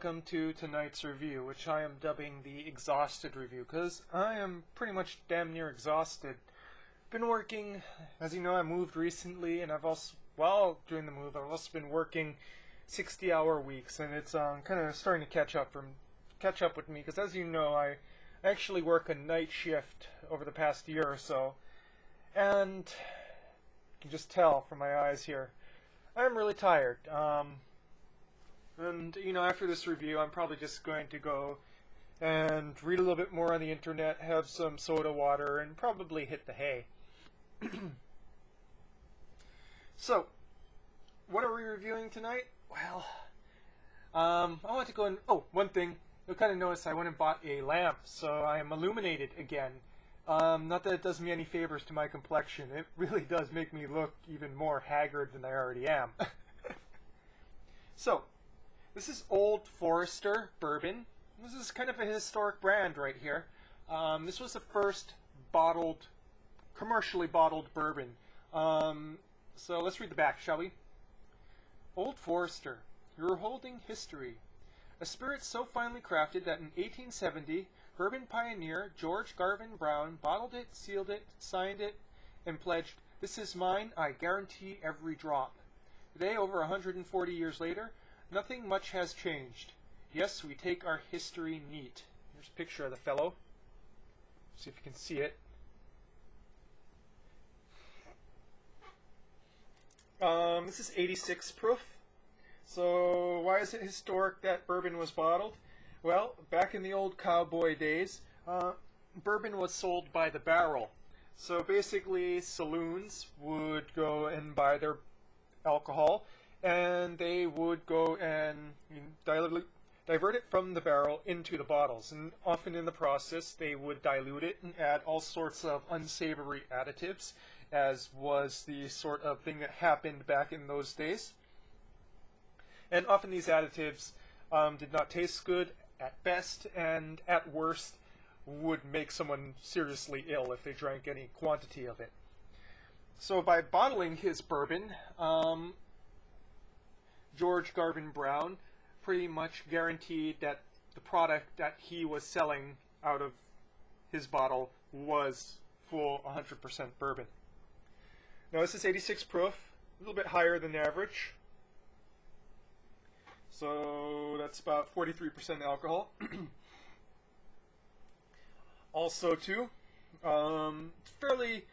welcome to tonight's review, which I am dubbing the Exhausted Review, because I am pretty much damn near exhausted. Been working, as you know, I moved recently, and I've also, while doing the move, I've also been working 60-hour weeks, and it's kind of starting to catch up with me, because as you know, I actually work a night shift over the past year or so, and you can just tell from my eyes here, I'm really tired. And, you know, after this review, I'm probably just going to go and read a little bit more on the internet, have some soda water, and probably hit the hay. So, what are we reviewing tonight? Well, I want to go and, one thing, you'll kind of notice I went and bought a lamp, so I am illuminated again. Not that it does me any favors to my complexion, it really does make me look even more haggard than I already am. So, this is Old Forester Bourbon. This is kind of a historic brand right here. This was the first commercially bottled bourbon. So let's read the back, shall we? Old Forester, you're holding history. A spirit so finely crafted that in 1870, bourbon pioneer George Garvin Brown bottled it, sealed it, signed it, and pledged, "This is mine, I guarantee every drop." Today, over 140 years later, nothing much has changed. Yes, we take our history neat. Here's a picture of the fellow. See if you can see it. This is 86 proof. So why is it historic that bourbon was bottled? Well, back in the old cowboy days, bourbon was sold by the barrel. So basically, saloons would go and buy their alcohol, and they would go and divert it from the barrel into the bottles. And often in the process, they would dilute it and add all sorts of unsavory additives, as was the sort of thing that happened back in those days. And often these additives did not taste good at best, and at worst would make someone seriously ill if they drank any quantity of it. So by bottling his bourbon, George Garvin Brown pretty much guaranteed that the product that he was selling out of his bottle was full 100% bourbon. Now this is 86 proof, a little bit higher than average. So that's about 43% alcohol. Also too, fairly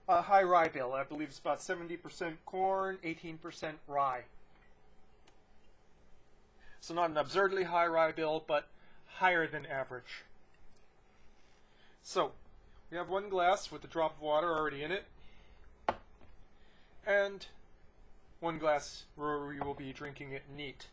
high rye bill. I believe it's about 70% corn, 18% rye. So not an absurdly high rye bill, but higher than average. So, we have one glass with a drop of water already in it, and one glass where we will be drinking it neat.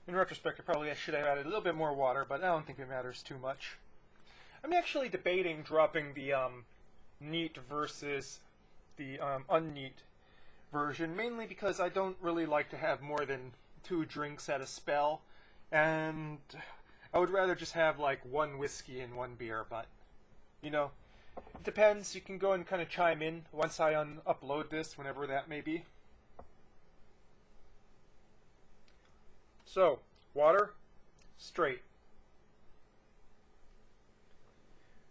In retrospect, I should have added a little bit more water, but I don't think it matters too much. I'm actually debating dropping the neat versus the unneat version, mainly because I don't really like to have more than 2 drinks at a spell, and I would rather just have like 1 whiskey and 1 beer, but, you know, it depends. You can go and kind of chime in once I upload this, whenever that may be. So, water, straight.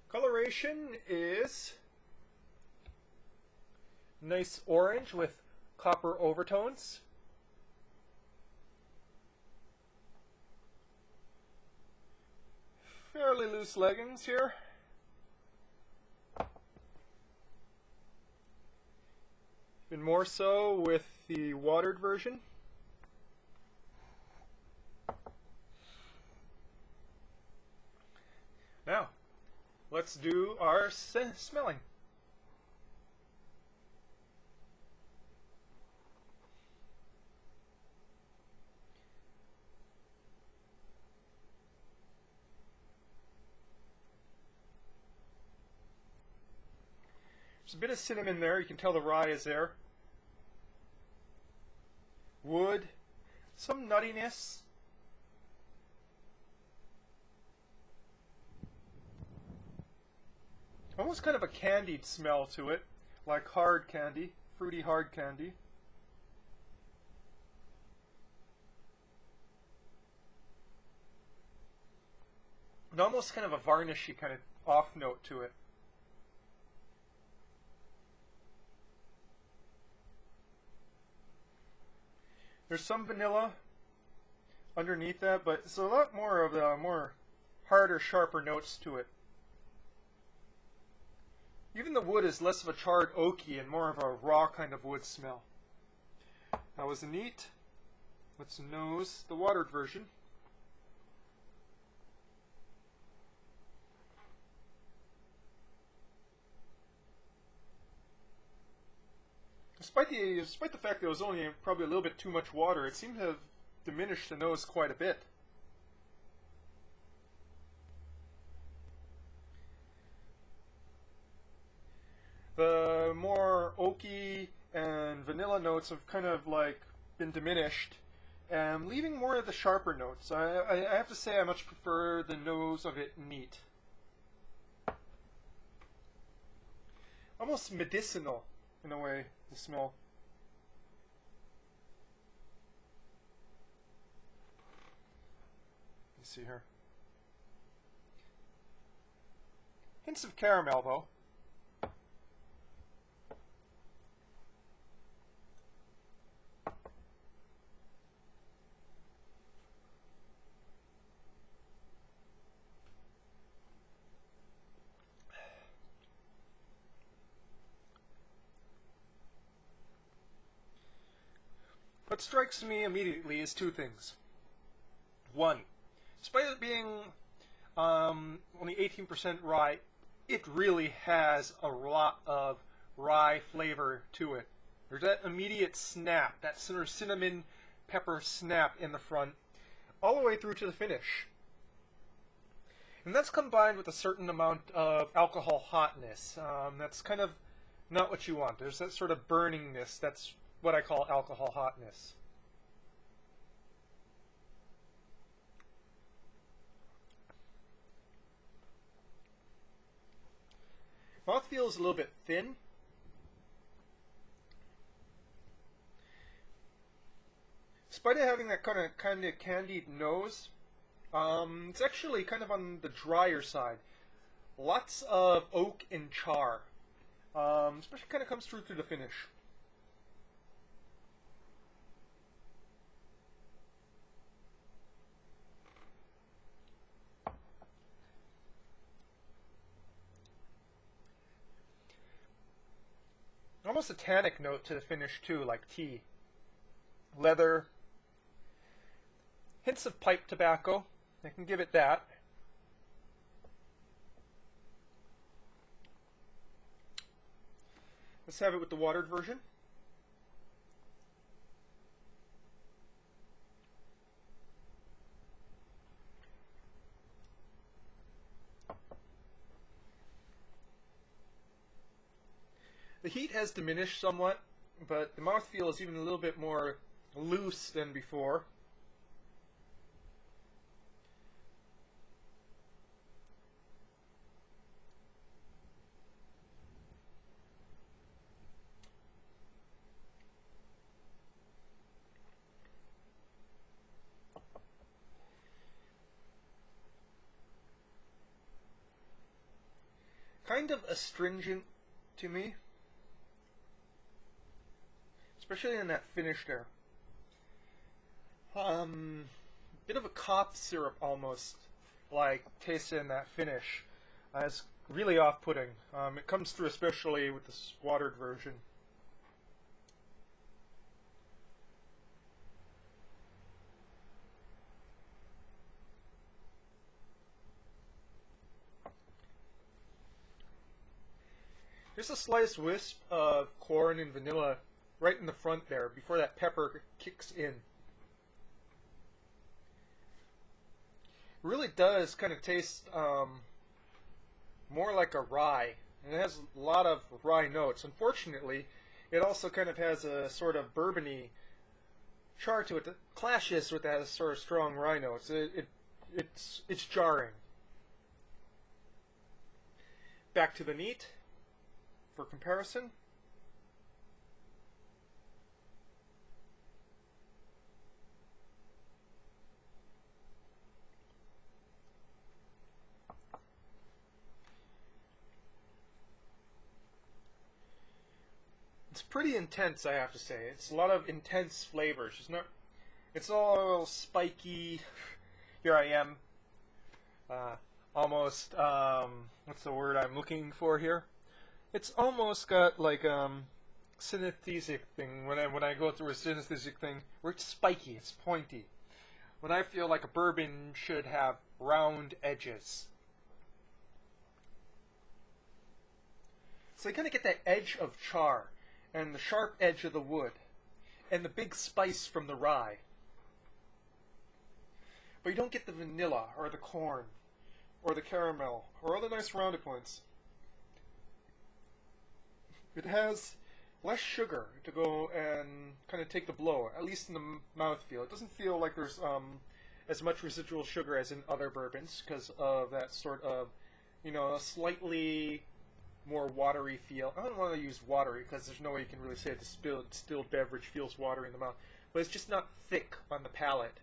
Coloration is nice orange with copper overtones. Fairly loose leggings here. Even more so with the watered version. Now, let's do our smelling. There's a bit of cinnamon there. You can tell the rye is there. Wood. Some nuttiness. Almost kind of a candied smell to it, like hard candy, fruity hard candy. And almost kind of a varnishy kind of off note to it. There's some vanilla underneath that, but it's a lot more of the more harder, sharper notes to it. Even the wood is less of a charred oaky and more of a raw kind of wood smell. That was neat. Let's nose the watered version. Despite the fact that it was only probably a little bit too much water, it seemed to have diminished the nose quite a bit. The more oaky and vanilla notes have kind of like been diminished, and leaving more of the sharper notes. I have to say I much prefer the nose of it neat. Almost medicinal in a way, the smell. Let's see here. Hints of caramel though. What strikes me immediately is two things. One, despite it being only 18% rye, it really has a lot of rye flavor to it. There's that immediate snap, that sort of cinnamon pepper snap in the front, all the way through to the finish. And that's combined with a certain amount of alcohol hotness. That's kind of not what you want. There's that sort of burningness. That's what I call alcohol hotness. Mouthfeel is a little bit thin. Despite it having that kind of candied nose, it's actually kind of on the drier side. Lots of oak and char, especially kind of comes through the finish. Almost a tannic note to the finish too, like tea. Leather. Hints of pipe tobacco. I can give it that. Let's have it with the watered version. The heat has diminished somewhat, but the mouthfeel is even a little bit more loose than before. Kind of astringent to me. Especially in that finish there. Bit of a cough syrup almost, like tasted in that finish. It's really off-putting. It comes through especially with this watered version. There's a sliced wisp of corn and vanilla right in the front there before that pepper kicks in. It really does kind of taste more like a rye and it has a lot of rye notes. Unfortunately, it also kind of has a sort of bourbony char to it that clashes with that sort of strong rye notes. It's jarring. Back to the neat for comparison. It's pretty intense, I have to say. It's a lot of intense flavors. It's all spiky. Here I am, almost. What's the word I'm looking for here? It's almost got like synesthetic thing. When I go through a synesthetic thing, where it's spiky, it's pointy. When I feel like a bourbon should have round edges. So you kind of get that edge of char, and the sharp edge of the wood, and the big spice from the rye. But you don't get the vanilla, or the corn, or the caramel, or all the nice rounded points. It has less sugar to go and kind of take the blow, at least in the mouthfeel. It doesn't feel like there's as much residual sugar as in other bourbons, because of that sort of, slightly more watery feel. I don't want to use watery because there's no way you can really say a distilled beverage feels watery in the mouth, but it's just not thick on the palate,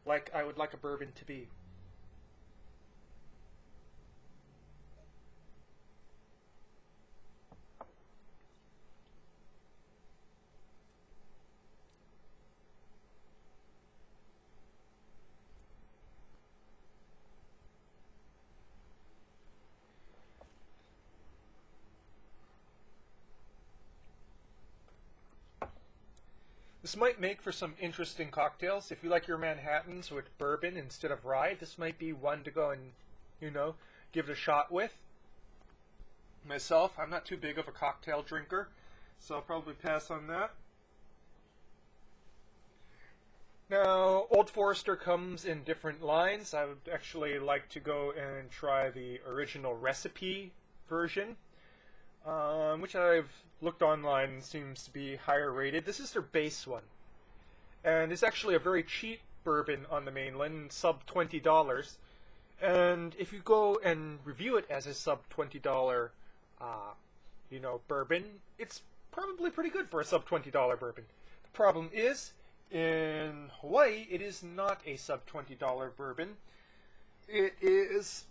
like I would like a bourbon to be. This might make for some interesting cocktails. If you like your Manhattans with bourbon instead of rye, this might be one to go and, give it a shot with. Myself, I'm not too big of a cocktail drinker, so I'll probably pass on that. Now, Old Forester comes in different lines. I would actually like to go and try the original recipe version, which I've looked online and seems to be higher rated. This is their base one, and it's actually a very cheap bourbon on the mainland, sub $20. And if you go and review it as a sub $20, bourbon, it's probably pretty good for a sub $20 bourbon. The problem is, in Hawaii, it is not a sub $20 bourbon. It is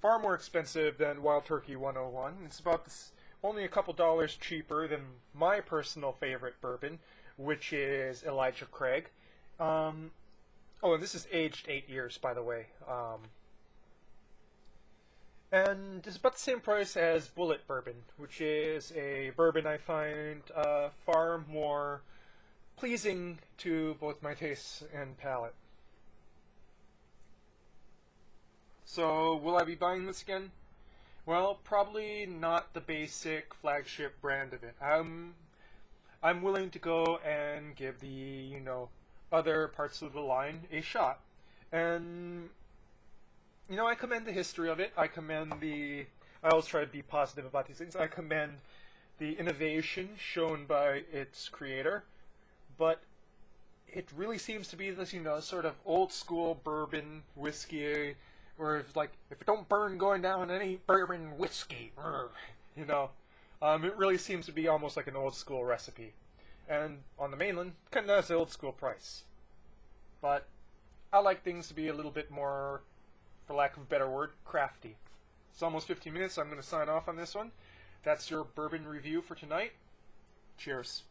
far more expensive than Wild Turkey 101. It's about this, only a couple dollars cheaper than my personal favorite bourbon, which is Elijah Craig. And this is aged 8 years, by the way. And it's about the same price as Bullet Bourbon, which is a bourbon I find far more pleasing to both my tastes and palate. So, will I be buying this again? Well, probably not the basic flagship brand of it. I'm willing to go and give the, other parts of the line a shot. And, I commend the history of it. I always try to be positive about these things. I commend the innovation shown by its creator. But it really seems to be this, sort of old school bourbon whiskey, where it's like, if it don't burn going down, it ain't bourbon whiskey. It really seems to be almost like an old school recipe. And on the mainland, kind of has the old school price. But I like things to be a little bit more, for lack of a better word, crafty. It's almost 15 minutes, so I'm going to sign off on this one. That's your bourbon review for tonight. Cheers.